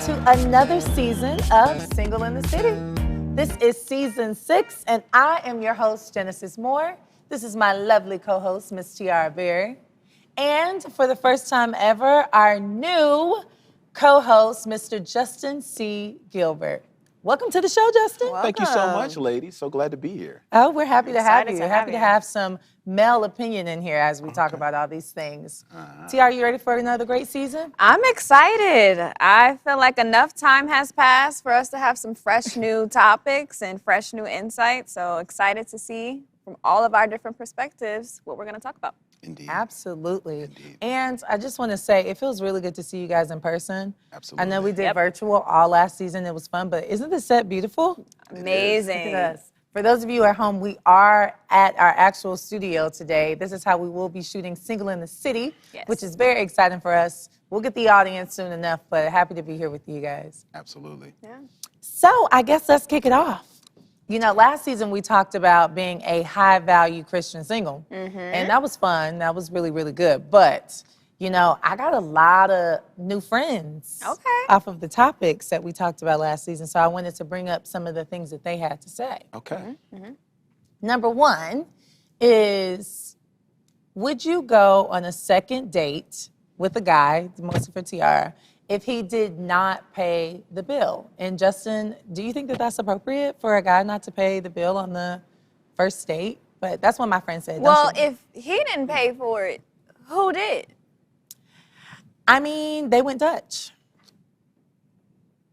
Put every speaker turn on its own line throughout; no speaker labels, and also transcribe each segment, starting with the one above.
to another season of Single in the City. This is season 6, and I am your host, Genesis Moore. This is my lovely co-host, Miss Tiara Berry. And for the first time ever, our new co-host, Mr. Justin C. Gilbert. Welcome to the show, Justin.
Welcome. Thank you so much, ladies. So glad to be here.
Oh, we're happy to have you.
Happy
to have some male opinion in here as we talk about all these things. Tiara, you ready for another great season?
I'm excited. I feel like enough time has passed for us to have some fresh new topics and fresh new insights. So excited to see from all of our different perspectives what we're going to talk about.
Indeed.
Absolutely.
Indeed.
And I just want to say, it feels really good to see you guys in person.
Absolutely.
I know we did virtual all last season. It was fun, but isn't the set beautiful?
Amazing.
Look at us. For those of you at home, we are at our actual studio today. This is how we will be shooting Single in the City, which is very exciting for us. We'll get the audience soon enough, but happy to be here with you guys.
Absolutely.
Yeah.
So I guess let's kick it off. You know, last season we talked about being a high-value Christian single, and that was fun. That was really, really good. But, you know, I got a lot of new friends off of the topics that we talked about last season, so I wanted to bring up some of the things that they had to say.
Okay.
Number one is, would you go on a second date with a guy, mostly for Tiara, if he did not pay the bill? And Justin, do you think that that's appropriate for a guy not to pay the bill on the first date? But that's what my friend said.
Well, if he didn't pay for it, who did?
I mean, they went Dutch.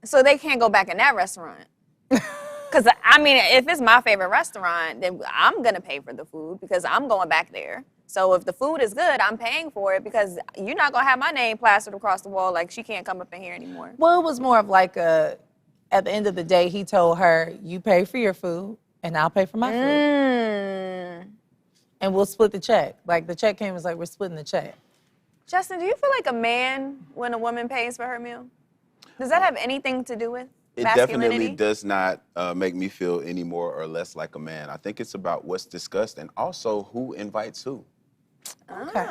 So they can't go back in that restaurant. Because, I mean, if it's my favorite restaurant, then I'm going to pay for the food because I'm going back there. So if the food is good, I'm paying for it because you're not going to have my name plastered across the wall like she can't come up in here anymore.
Well, it was more of like at the end of the day, he told her, you pay for your food and I'll pay for my food. And we'll split the check. Like the check came, was like, we're splitting the check.
Justin, do you feel like a man when a woman pays for her meal? Does that have anything to do with
It
masculinity?
definitely does not make me feel any more or less like a man. I think it's about what's discussed and also who invites who.
Okay.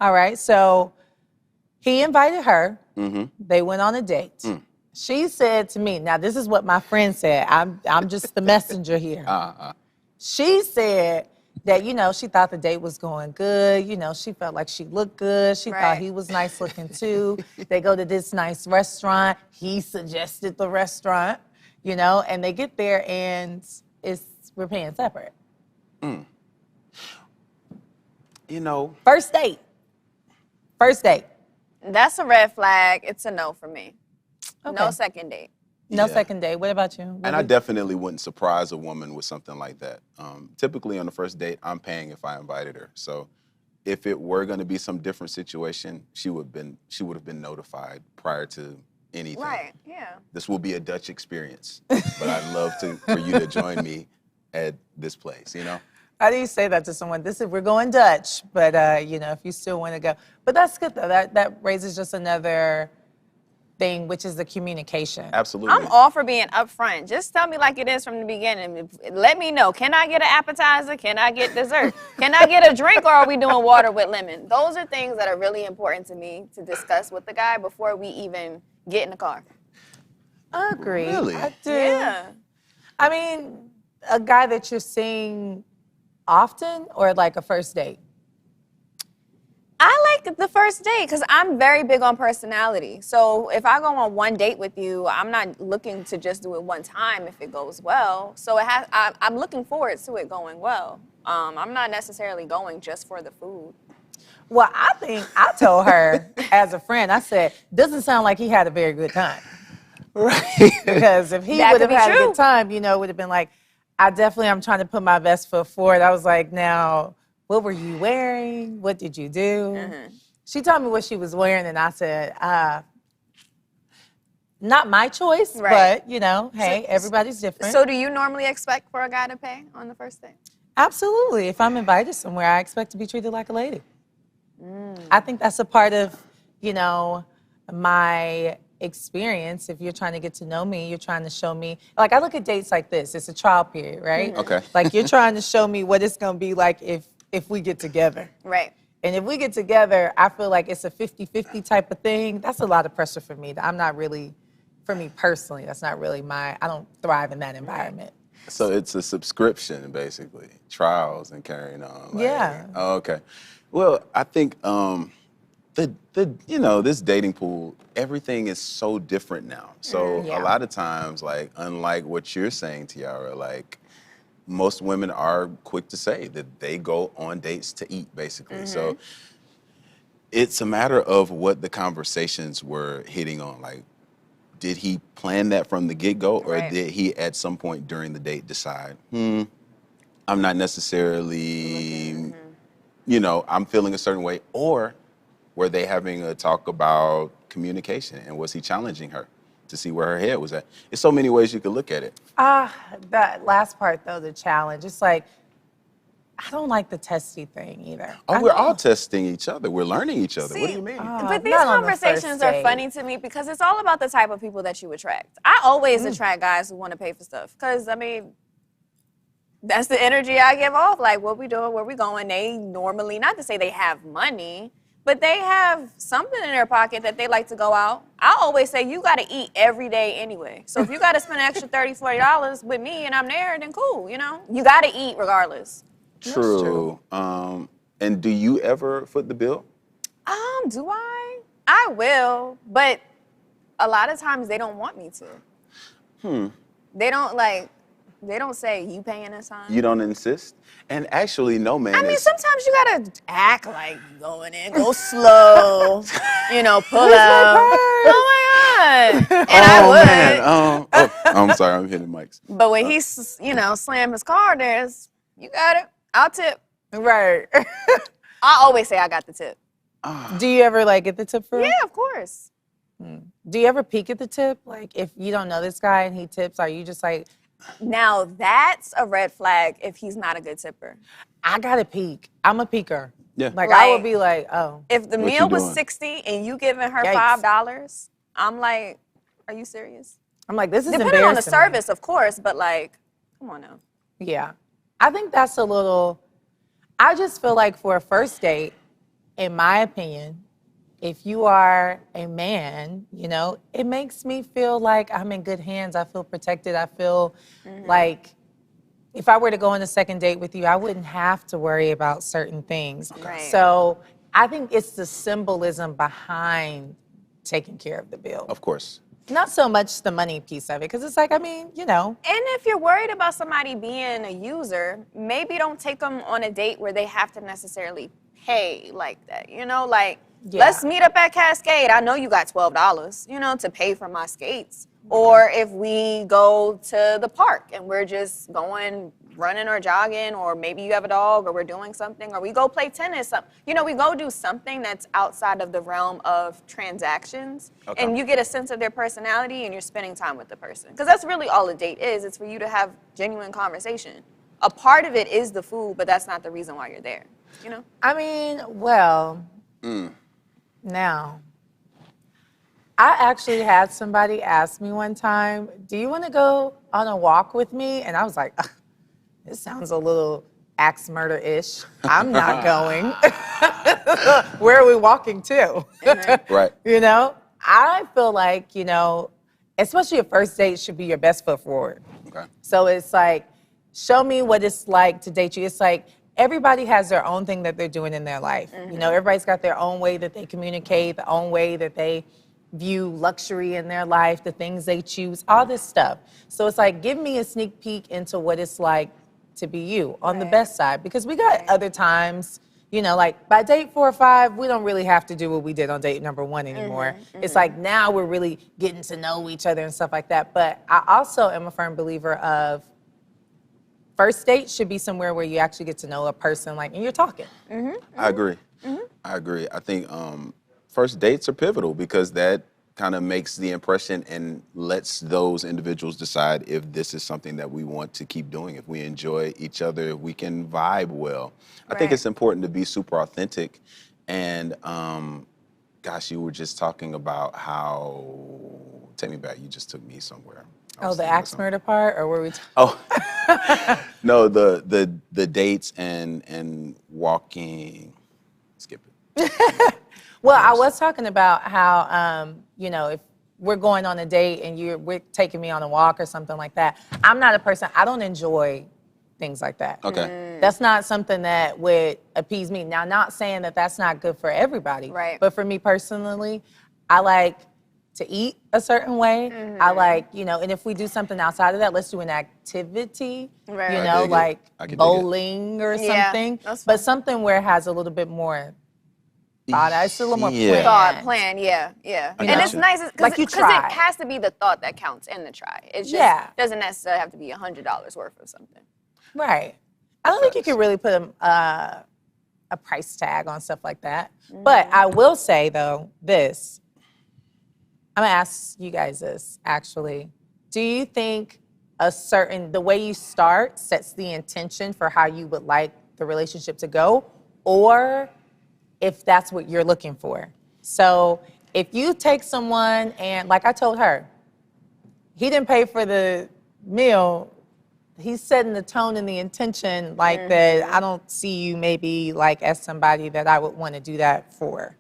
All right, so he invited her. They went on a date. She said to me, now this is what my friend said. I'm just the messenger here. She said that, you know, she thought the date was going good. You know, she felt like she looked good. She thought he was nice looking too. They go to this nice restaurant. He suggested the restaurant, you know, and they get there and we're paying separate.
You know.
First date.
That's a red flag. It's a no for me.
Okay.
No second date.
No second date. What about you?
And I definitely wouldn't surprise a woman with something like that. Typically on the first date, I'm paying if I invited her. So if it were going to be some different situation, she would have been notified prior to anything.
Right, yeah.
This will be a Dutch experience, but I'd love for you to join me at this place, you know?
How do you say that to someone? We're going Dutch, but you know, if you still want to go. But that's good though. That raises just another thing, which is the communication.
Absolutely.
I'm all for being upfront. Just tell me like it is from the beginning. Let me know. Can I get an appetizer? Can I get dessert? Can I get a drink, or are we doing water with lemon? Those are things that are really important to me to discuss with the guy before we even get in the car.
I agree.
Really?
I do.
Yeah.
I mean, a guy that you're seeing often or like a first date?
I like the first date because I'm very big on personality. So if I go on one date with you, I'm not looking to just do it one time if it goes well. So I'm looking forward to it going well. I'm not necessarily going just for the food.
Well, I think I told her as a friend, I said, doesn't sound like he had a very good time.
Right.
Because if he would have had a good time, you know, it would have been like, I'm trying to put my best foot forward. I was like, now, what were you wearing? What did you do? She told me what she was wearing, and I said, not my choice, but, you know, hey, everybody's different.
So do you normally expect for a guy to pay on the first date?
Absolutely. If I'm invited somewhere, I expect to be treated like a lady. I think that's a part of, you know, my experience. If you're trying to get to know me, you're trying to show me, like I look at dates like this, it's a trial period, right?
Okay.
Like you're trying to show me what it's going to be like if we get together.
Right.
And if we get together, I feel like it's a 50-50 type of thing. That's a lot of pressure for me. I'm not really, for me personally, that's not really I don't thrive in that environment.
So it's a subscription, basically, trials and carrying on. Like,
Yeah.
Oh, okay. Well, I think this dating pool, everything is so different now. So
Yeah.
a lot of times, like, unlike what you're saying, Tiara, like, most women are quick to say that they go on dates to eat, basically. So it's a matter of what the conversations were hitting on. Like, did he plan that from the get-go, or
Right.
did he at some point during the date decide, I'm not necessarily, I'm feeling a certain way, or were they having a talk about communication, and was he challenging her to see where her head was at? There's so many ways you could look at it.
That last part though, the challenge, it's like, I don't like the testy thing either.
Oh, we're all testing each other. We're learning each other. What do
See,
you mean?
But these
not on the first
conversations are
date.
funny to me because it's all about the type of people that you attract. I always attract guys who want to pay for stuff because, I mean, that's the energy I give off. Like, what we doing, where we going? They normally, not to say they have money, but they have something in their pocket that they like to go out. I always say you got to eat every day anyway. So if you got to spend an extra $30, $40 with me and I'm there, then cool, you know? You got to eat regardless.
True. And do you ever foot the bill?
Do I? I will, but a lot of times they don't want me to. They don't say, you paying this time?
You don't insist? And actually, no man
I mean,
is...
sometimes you gotta act like you going in, go slow, pull up. Oh my God. And I would.
Man. I'm sorry, I'm hitting mics.
But when he, slam his car, you got it, I'll tip.
Right.
I always say I got the tip.
Do you ever like get the tip for him?
Yeah, of course.
Do you ever peek at the tip? Like if you don't know this guy and he tips, are you just like,
Now that's a red flag if he's not a good tipper.
I gotta peek. I'm a peeker.
Yeah.
Like I would
Like-
be like, oh.
If the
What
meal
you
was
doing?
60 and you giving her
Yikes.
$5, I'm like, are you serious?
I'm like, this is
Depending on the
embarrassing me.
service, of course, but like, come on now.
Yeah. I think that's a little, I just feel like for a first date, in my opinion, if you are a man, it makes me feel like I'm in good hands. I feel protected. I feel like if I were to go on a second date with you, I wouldn't have to worry about certain things.
Right.
So I think it's the symbolism behind taking care of the bill.
Of course.
Not so much the money piece of it, because it's like, I mean,
And if you're worried about somebody being a user, maybe don't take them on a date where they have to necessarily pay like that. Let's meet up at Cascade. I know you got $12, to pay for my skates. Or if we go to the park and we're just going running or jogging, or maybe you have a dog, or we're doing something, or we go play tennis. We go do something that's outside of the realm of transactions,
Okay.
and you get a sense of their personality, and you're spending time with the person. Because that's really all a date is. It's for you to have genuine conversation. A part of it is the food, but that's not the reason why you're there.
I mean, well, now, I actually had somebody ask me one time, do you want to go on a walk with me? And I was like, ugh, this sounds a little axe murder-ish. I'm not going. Where are we walking to?
Right.
I feel like, especially a first date should be your best foot forward.
Okay.
So it's like, show me what it's like to date you. It's like, everybody has their own thing that they're doing in their life. Everybody's got their own way that they communicate, the own way that they view luxury in their life, the things they choose, all this stuff. So it's like, give me a sneak peek into what it's like to be you on the best side. Because we got other times, like by date 4 or 5, we don't really have to do what we did on date number 1 anymore. It's like now we're really getting to know each other and stuff like that. But I also am a firm believer of first date should be somewhere where you actually get to know a person, and you're talking.
I agree. I agree. I think first dates are pivotal because that kind of makes the impression and lets those individuals decide if this is something that we want to keep doing, if we enjoy each other, if we can vibe well. I think it's important to be super authentic. And gosh, you were just talking about how, take me back, you just took me somewhere.
Oh, the axe murder part, or were we?
No, the dates and walking. skip it.
Well, I was talking about how, you know, if we're going on a date and we're taking me on a walk or something like that, I'm not a person, I don't enjoy things like that.
Okay.
That's not something that would appease me. Now, not saying that that's not good for everybody,
Right.
but for me personally, I like to eat a certain way. I like, you know, and if we do something outside of that, let's do an activity,
Right.
you
I
know,
dig it.
like
I can dig it.
bowling or
Yeah,
something,
that's
but
fine.
something where it has a little bit more thought. It's a little more
Yeah.
planned.
Thought, plan, yeah.
I
And it's
gotcha.
nice because
Like you
it
try.
has to be the thought that counts in the try. It just doesn't necessarily have to be $100 worth of something.
Right. I don't think you can really put a price tag on stuff like that. But I will say, though, this. I'm going to ask you guys this, actually. Do you think the way you start sets the intention for how you would like the relationship to go? Or if that's what you're looking for? So if you take someone and, like I told her, he didn't pay for the meal, he's setting the tone and the intention like that. I don't see you maybe like as somebody that I would want to do that for,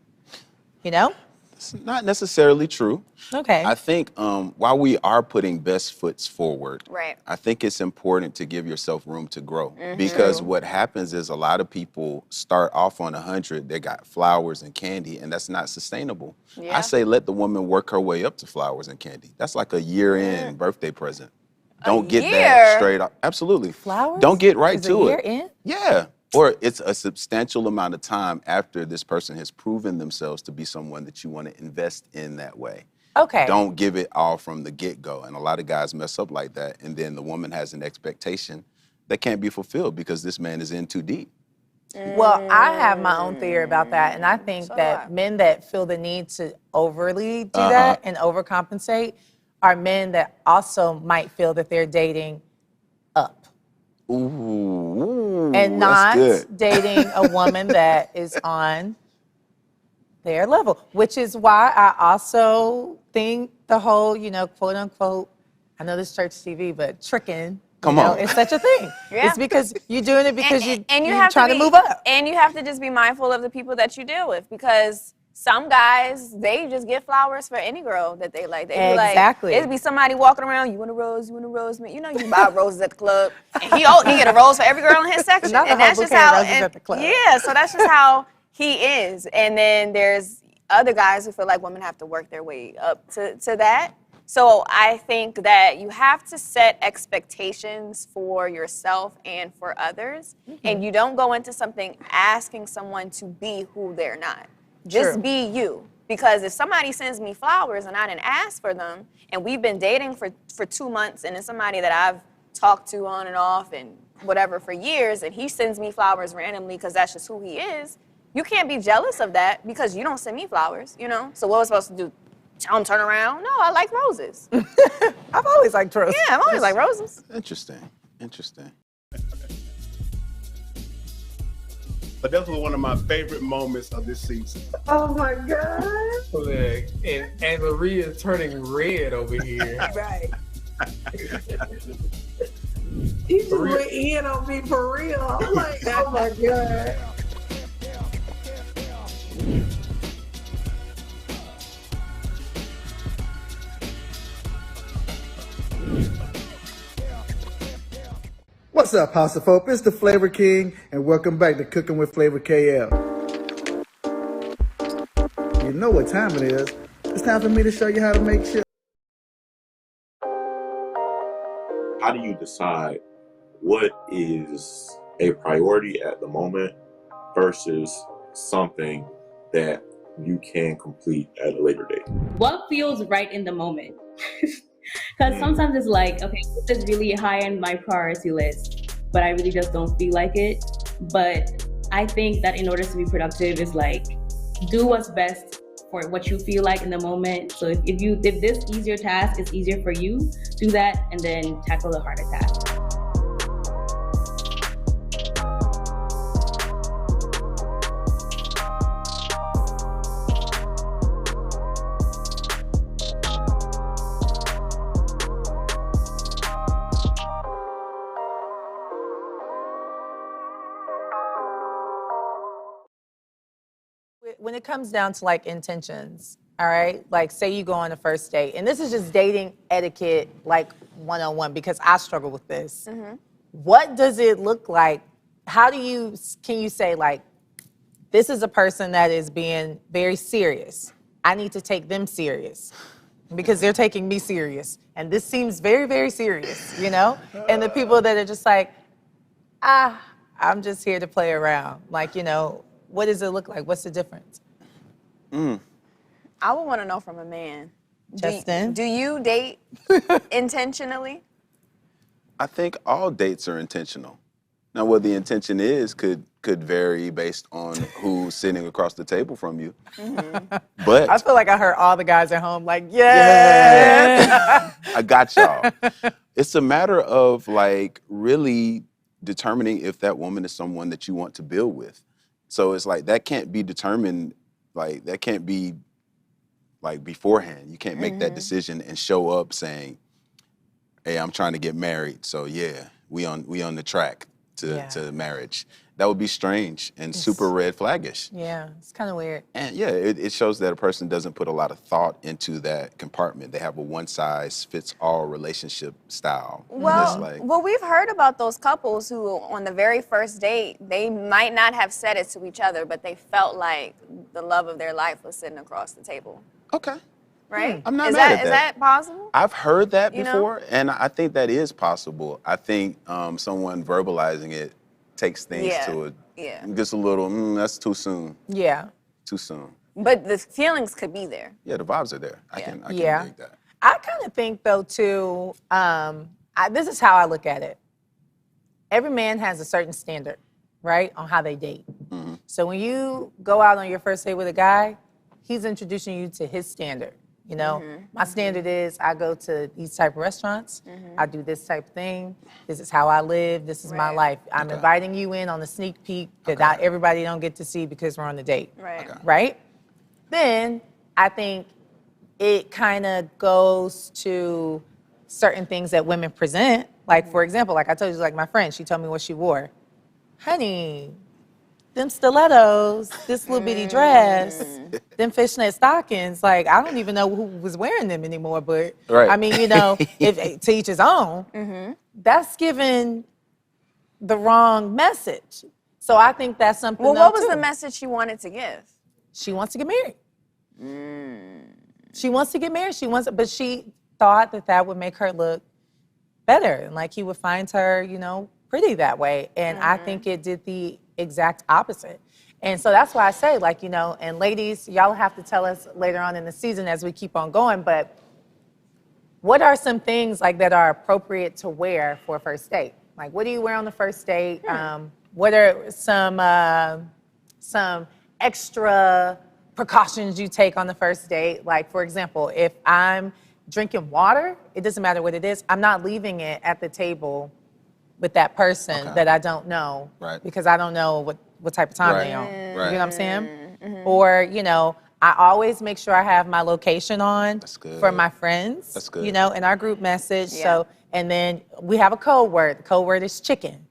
you know?
It's not necessarily true.
Okay.
I think while we are putting best foots forward,
Right.
I think it's important to give yourself room to grow. Because
True.
what happens is a lot of people start off on 100, they got flowers and candy, and that's not sustainable.
Yeah.
I say let the woman work her way up to flowers and candy. That's like a year-end birthday present. Don't get
year?
that straight up. Absolutely.
Flowers?
Don't get right
Is a
to
year
it.
in?
Yeah. Or it's a substantial amount of time after this person has proven themselves to be someone that you want to invest in that way.
Okay.
Don't give it all from the get-go. And a lot of guys mess up like that. And then the woman has an expectation that can't be fulfilled because this man is in too deep.
Well, I have my own theory about that. And I think
So
that
do I.
men that feel the need to overly do that and overcompensate are men that also might feel that they're dating up.
Ooh,
And
that's
not
good.
dating a woman that is on their level, which is why I also think the whole, you know, quote unquote, I know this church TV, but tricking,
Come
you know,
on.
it's such a thing.
Yeah.
It's because you're doing it because you're
have
trying to
be,
move up.
And you have to just be mindful of the people that you deal with because some guys, they just get flowers for any girl that they like. They be
Exactly.
like, it'd be somebody walking around, you want a rose, you want a rose, man. You know you buy roses at the club. And he get a rose for every girl in his section.
Not the
And
whole
that's just
bouquet of
how,
roses
and-
at the club.
yeah, so that's just how he is. And then there's other guys who feel like women have to work their way up to that. So I think that you have to set expectations for yourself and for others. And you don't go into something asking someone to be who they're not. Just
True.
be you. Because if somebody sends me flowers and I didn't ask for them, and we've been dating for 2 months, and it's somebody that I've talked to on and off and whatever for years, and he sends me flowers randomly because that's just who he is, you can't be jealous of that because you don't send me flowers, you know? So what was I supposed to do? Tell him turn around? No, I like roses.
I've always liked roses.
Yeah, I've always liked roses.
Interesting. Interesting.
But that was one of my favorite moments of this season.
Oh my God.
Look, and Maria's turning red over here.
Right.
He just went in on me for real. I'm like, oh my God.
What's up, House of Hope? It's the Flavor King, and welcome back to Cooking with Flavor KL. You know what time it is. It's time for me to show you how to make shit.
How do you decide what is a priority at the moment versus something that you can complete at a later date?
What feels right in the moment? Because sometimes it's like, okay, this is really high on my priority list, but I really just don't feel like it. But I think that in order to be productive is like, do what's best for what you feel like in the moment. So if this easier task is easier for you, do that and then tackle the harder task.
when it comes down to like intentions, all right? Like say you go on a first date, and this is just dating etiquette like 101 because I struggle with this. What does it look like? Can you say like, this is a person that is being very serious. I need to take them serious because they're taking me serious. And this seems very, very serious, you know? And the people that are just like, I'm just here to play around. Like, you know, what does it look like? What's the difference?
I would want to know from a man.
Justin?
Do you date intentionally?
I think all dates are intentional. Now, what the intention is could vary based on who's sitting across the table from you. But
I feel like I heard all the guys at home like, yeah.
I got y'all. It's a matter of like really determining if that woman is someone that you want to build with. So it's like that can't be determined, like that can't be like beforehand. You can't make that decision and show up saying, hey, I'm trying to get married. So yeah, we on the track to marriage. That would be strange and super red flaggish.
Yeah, it's kind of weird.
And yeah, it shows that a person doesn't put a lot of thought into that compartment. They have a one-size-fits-all relationship style.
Well, we've heard about those couples who, on the very first date, they might not have said it to each other, but they felt like the love of their life was sitting across the table.
Okay.
Right?
I'm not mad at that.
Is that possible?
I've heard that
You know?
before, and I think that is possible. I think someone verbalizing it takes things to just a little, that's too soon.
Yeah.
Too soon.
But the feelings could be there.
Yeah, the vibes are there. I can dig that.
I kind of think, though, too, this is how I look at it. Every man has a certain standard, right, on how they date. So when you go out on your first date with a guy, he's introducing you to his standard. You know, my standard is I go to these type of restaurants. I do this type of thing. This is how I live. This is my life. I'm inviting you in on a sneak peek that not everybody don't get to see because we're on the date. Right? Then I think it kind of goes to certain things that women present. Like, for example, like I told you, like my friend, she told me what she wore. Honey, them stilettos, this little bitty dress, them fishnet stockings, like I don't even know who was wearing them anymore, but I mean, you know, if to each his own, that's giving the wrong message. So I think that's something.
Well, what was the message she wanted to give?
She wants to get married. She wants to get married. But she thought that would make her look better, and like he would find her, you know, pretty that way. And I think it did the exact opposite. And so that's why I say, like, you know, and ladies, y'all have to tell us later on in the season as we keep on going, but what are some things like that are appropriate to wear for a first date? Like, what do you wear on the first date? What are some extra precautions you take on the first date? Like, for example, if I'm drinking water, it doesn't matter what it is, I'm not leaving it at the table with that person that I don't know, because I don't know what type of time they're on. You know what I'm saying? Or, you know, I always make sure I have my location on for my friends. That's good. You know, in our group message. So, and then we have a code word. The code word is chicken.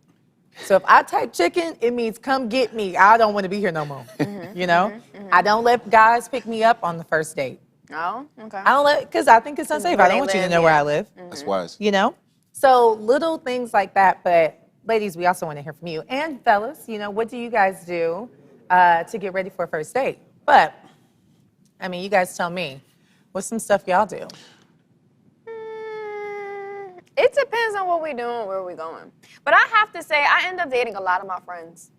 So if I type chicken, it means come get me. I don't want to be here no more. You know? I don't let guys pick me up on the first date.
Oh, okay.
I don't because I think it's unsafe. I don't want you to know where I live.
That's wise.
You know? So little things like that, but ladies, we also want to hear from you. And fellas, you know, what do you guys do to get ready for a first date? But, I mean, you guys tell me, what's some stuff y'all do?
It depends on what we're doing, where we're going. But I have to say, I end up dating a lot of my friends.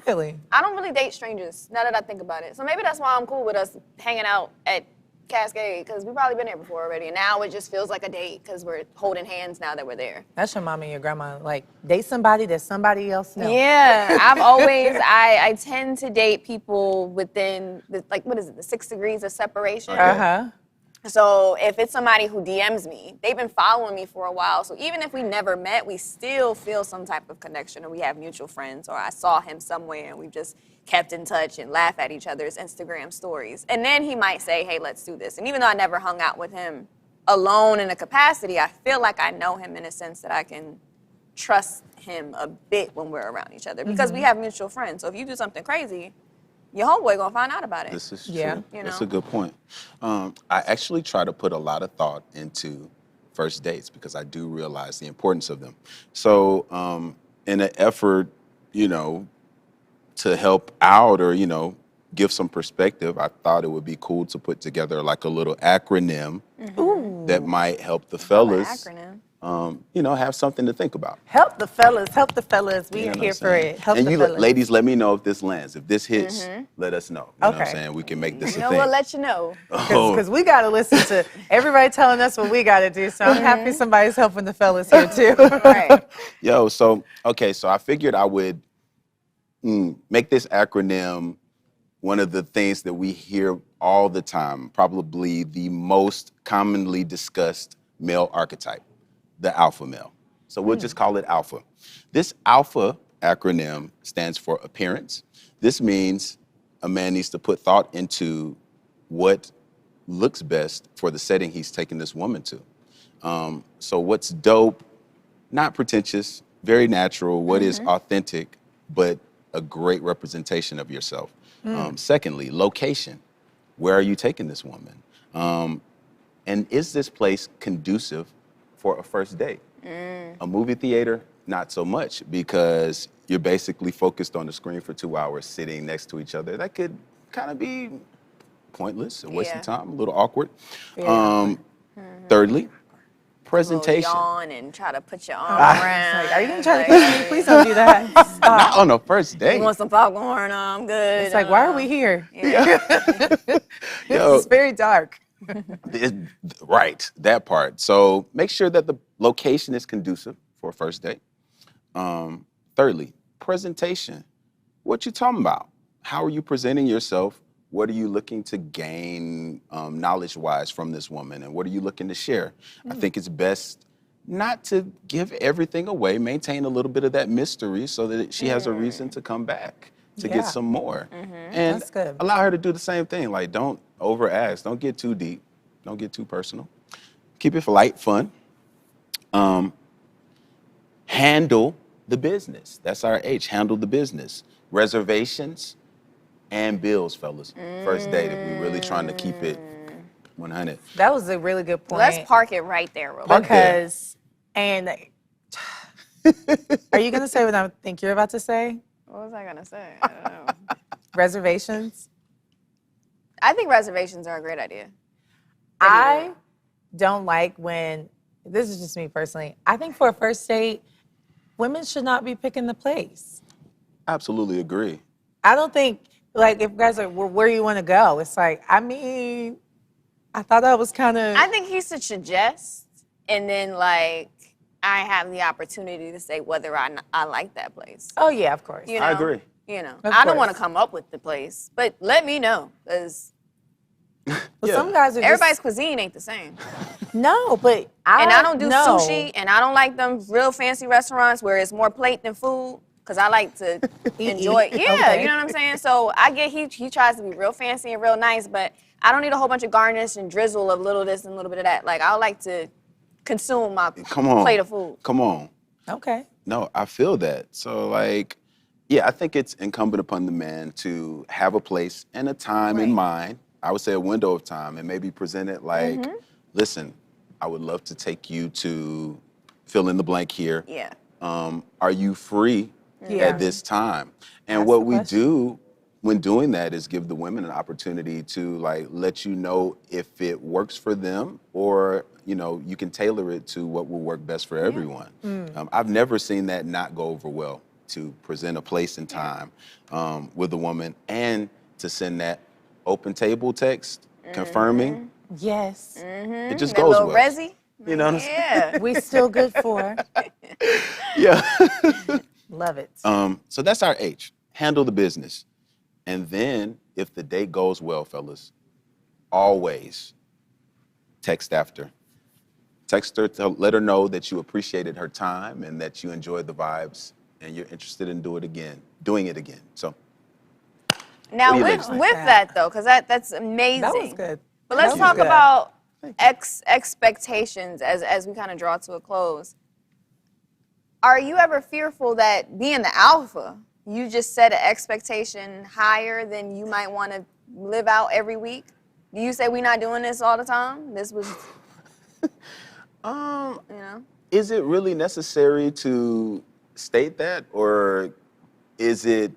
Really?
I don't really date strangers, now that I think about it. So maybe that's why I'm cool with us hanging out at Cascade, because we've probably been there before already, and now it just feels like a date because we're holding hands now that we're there.
That's your mama and your grandma. Like, date somebody that somebody else knows.
Yeah, I've always, I tend to date people within, the 6 degrees of separation. So if it's somebody who DMs me, they've been following me for a while. So even if we never met, we still feel some type of connection, or we have mutual friends, or I saw him somewhere and we've just kept in touch and laugh at each other's Instagram stories. And then he might say, hey, let's do this. And even though I never hung out with him alone in a capacity, I feel like I know him in a sense that I can trust him a bit when we're around each other because we have mutual friends. So if you do something crazy, your homeboy gonna find out about it.
This is
Yeah.
true.
You
That's
know?
a good point. I actually try to put a lot of thought into first dates because I do realize the importance of them. So, in an effort, to help out or, give some perspective, I thought it would be cool to put together like a little acronym that might help the fellas,
Acronym.
have something to think about.
Help the fellas. We
You know
are
what
here
I'm
for
saying?
it. Help
and
the
you
fellas.
ladies, let me know if this lands. If this hits, let us know. You know what I'm
Okay.
saying? We can make this
You
a
know,
thing.
we'll let you know.
Because we got to listen to everybody telling us what we got to do. So I'm happy somebody's helping the fellas here too.
Right.
Yo, so I figured I would make this acronym one of the things that we hear all the time, probably the most commonly discussed male archetype, the alpha male. So we'll just call it alpha. This alpha acronym stands for appearance. This means a man needs to put thought into what looks best for the setting he's taking this woman to. So what's dope, not pretentious, very natural, what is authentic, but a great representation of yourself. Secondly, location. Where are you taking this woman? And is this place conducive for a first date? A movie theater, not so much, because you're basically focused on the screen for 2 hours sitting next to each other. That could kind of be pointless, a waste of time, a little awkward. Thirdly, presentation.
Yawn and try to put your arm around.
Are you going to try to kiss me? Please don't do that.
Not on a first date.
You want some popcorn? I'm good.
It's like, why are we here?
Yo,
It's very dark.
Right, that part. So make sure that the location is conducive for a first date. Thirdly, presentation. What you talking about? How are you presenting yourself? What are you looking to gain knowledge-wise from this woman? And what are you looking to share? I think it's best not to give everything away, maintain a little bit of that mystery so that she has a reason to come back to get some more. And
That's good.
allow her to do the same thing. Like, don't over-ask. Don't get too deep. Don't get too personal. Keep it light, fun. Handle the business. That's our H. Handle the business. Reservations and bills, fellas. First date, if we're really trying to keep it 100.
That was a really good point.
Let's park it right there, real quick.
Because, and are you going to say what I think you're about to say?
What was I gonna say? I don't know.
Reservations?
I think reservations are a great idea.
I don't like when, this is just me personally, I think for a first date, women should not be picking the place.
Absolutely agree.
I don't think, like, if guys are, well, where you want to go? It's like, I mean, I thought that was kind of.
I think he should suggest, and then, like, I have the opportunity to say whether I like that place.
Oh, yeah, of course.
You know?
I agree.
You know,
Of
I don't want to
course.
come up with the place, but let me know, because
But some guys are
everybody's
just,
cuisine ain't the same.
no, but
And I don't do
no.
sushi, and I don't like them real fancy restaurants where it's more plate than food, because I like to enjoy. Yeah,
Okay.
you know what I'm saying? So I get he tries to be real fancy and real nice, but I don't need a whole bunch of garnish and drizzle of little this and a little bit of that. Like, I like to consume my plate of food.
Come on.
Okay.
No, I feel that. So, like, yeah, I think it's incumbent upon the man to have a place and a time in mind. I would say a window of time, and maybe present it like, listen, I would love to take you to fill in the blank here.
Yeah.
Are you free at this time? And
Ask
what
the
we
question.
do when doing that is give the women an opportunity to, like, let you know if it works for them, or, you know, you can tailor it to what will work best for everyone. I've never seen that not go over well, to present a place and time with a woman and to send that open table text confirming.
Yes.
It just
That
goes
little
well.
resi.
You know what I'm saying?
Yeah.
We still good for.
Yeah.
Love it.
So that's our H. Handle the business. And then if the date goes well, fellas, always text after. Text her to let her know that you appreciated her time and that you enjoyed the vibes and you're interested in doing it again. So
Now,
What do you
with
ladies think?
that, though, because that's amazing.
That was good.
But let's
That was
talk
good.
about expectations as we kind of draw to a close. Are you ever fearful that being the alpha, you just set an expectation higher than you might want to live out every week? Do you say we're not doing this all the time? This was, you know?
Is it really necessary to state that, or is it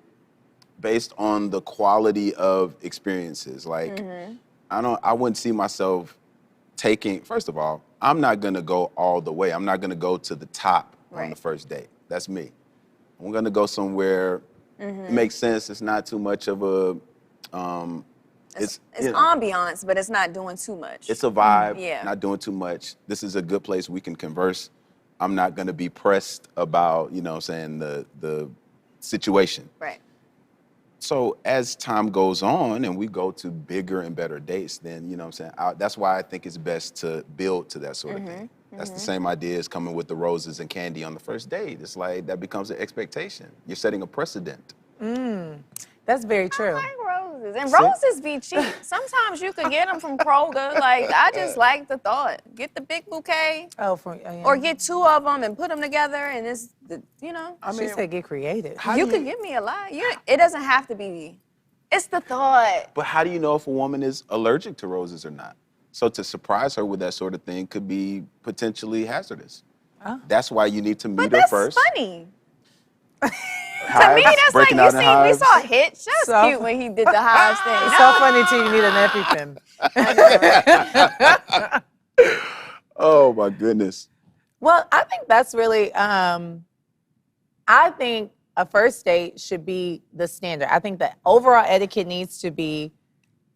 based on the quality of experiences? Like, I wouldn't see myself taking, first of all, I'm not gonna go all the way. I'm not gonna go to the top on the first date. That's me. I'm gonna go somewhere, it makes sense, it's not too much of a, it's
ambiance, but it's not doing too much.
It's a vibe, not doing too much. This is a good place we can converse. I'm not gonna be pressed about, you know what I'm saying, the situation.
Right.
So as time goes on and we go to bigger and better dates, then, you know what I'm saying, that's why I think it's best to build to that sort of thing. That's the same idea as coming with the roses and candy on the first date. It's like that becomes an expectation. You're setting a precedent.
That's very true.
I like roses. And roses be cheap. Sometimes you could get them from Kroger. Like, I just like the thought. Get the big bouquet. Or get 2 of them and put them together, and it's, you know.
I mean, she said get creative.
You could give me a lot. It doesn't have to be. It's the thought.
But how do you know if a woman is allergic to roses or not? So to surprise her with that sort of thing could be potentially hazardous. That's why you need to meet her first.
That's funny. To me, that's like, you see, we saw Hitch. That's cute when he did the hives thing.
It's so funny till you need an EpiPen.
Oh my goodness.
Well, I think that's really, I think a first date should be the standard. I think that overall etiquette needs to be,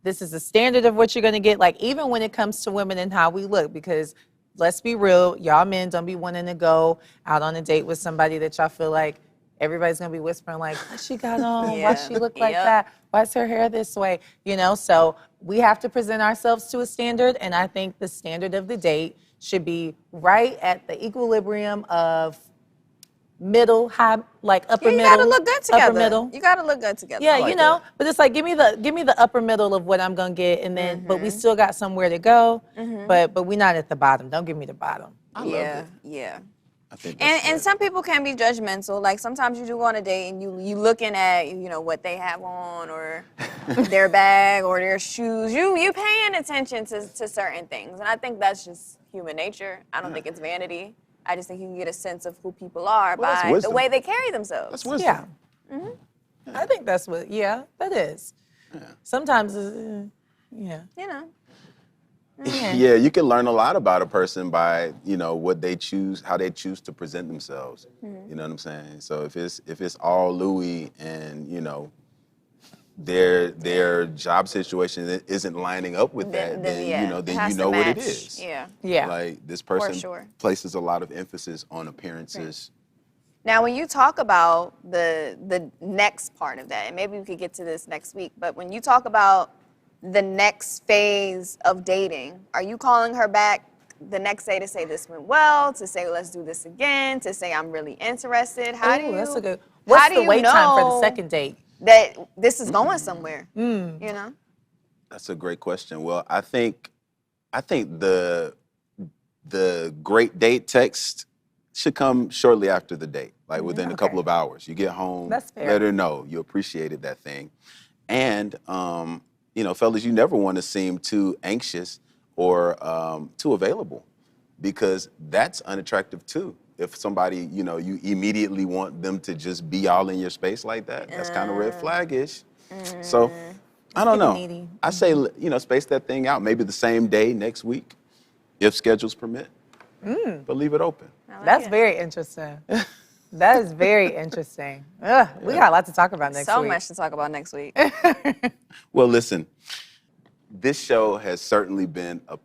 this is the standard of what you're going to get, like even when it comes to women and how we look, because let's be real, y'all men don't be wanting to go out on a date with somebody that y'all feel like everybody's going to be whispering like, what she got on? Why she look like that? Why is her hair this way? You know, so we have to present ourselves to a standard, and I think the standard of the date should be right at the equilibrium of middle, high, like upper middle.
You gotta look good together.
Upper middle.
You gotta look good together.
Yeah, like, you know, but it's like give me the upper middle of what I'm gonna get, and then but we still got somewhere to go. But we're not at the bottom. Don't give me the bottom.
I love it.
Yeah.
I think
and some people can be judgmental. Like sometimes you do go on a date and you looking at, you know, what they have on or their bag or their shoes. You paying attention to certain things, and I think that's just human nature. I don't think it's vanity. I just think you can get a sense of who people are by the way they carry themselves.
That's wisdom.
Yeah. I think that's what. Yeah, that is. Yeah. Sometimes, yeah.
You know.
Yeah, you can learn a lot about a person by, you know, what they choose, how they choose to present themselves. You know what I'm saying? So if it's all Louis and, you know, their job situation isn't lining up with that, then you know what it is.
Yeah.
Like this person places a lot of emphasis on appearances.
Right. Now, when you talk about the next part of that, and maybe we could get to this next week, but when you talk about the next phase of dating, are you calling her back the next day to say this went well, to say let's do this again, to say I'm really interested?
That's a good. What's the wait time for the second date?
That this is going somewhere. You know?
That's a great question. Well, I think the great date text should come shortly after the date, like within a couple of hours. You get home, let her know you appreciated that thing. And you know, fellas, you never want to seem too anxious or too available, because that's unattractive too. If somebody, you know, you immediately want them to just be all in your space like that, that's kind of red flag-ish. So, I don't know. I say, you know, space that thing out, maybe the same day next week, if schedules permit. But leave it open.
That's very interesting. That is very interesting. We got a lot to talk about next week.
So much to talk about next week.
Well, listen, this show has certainly been a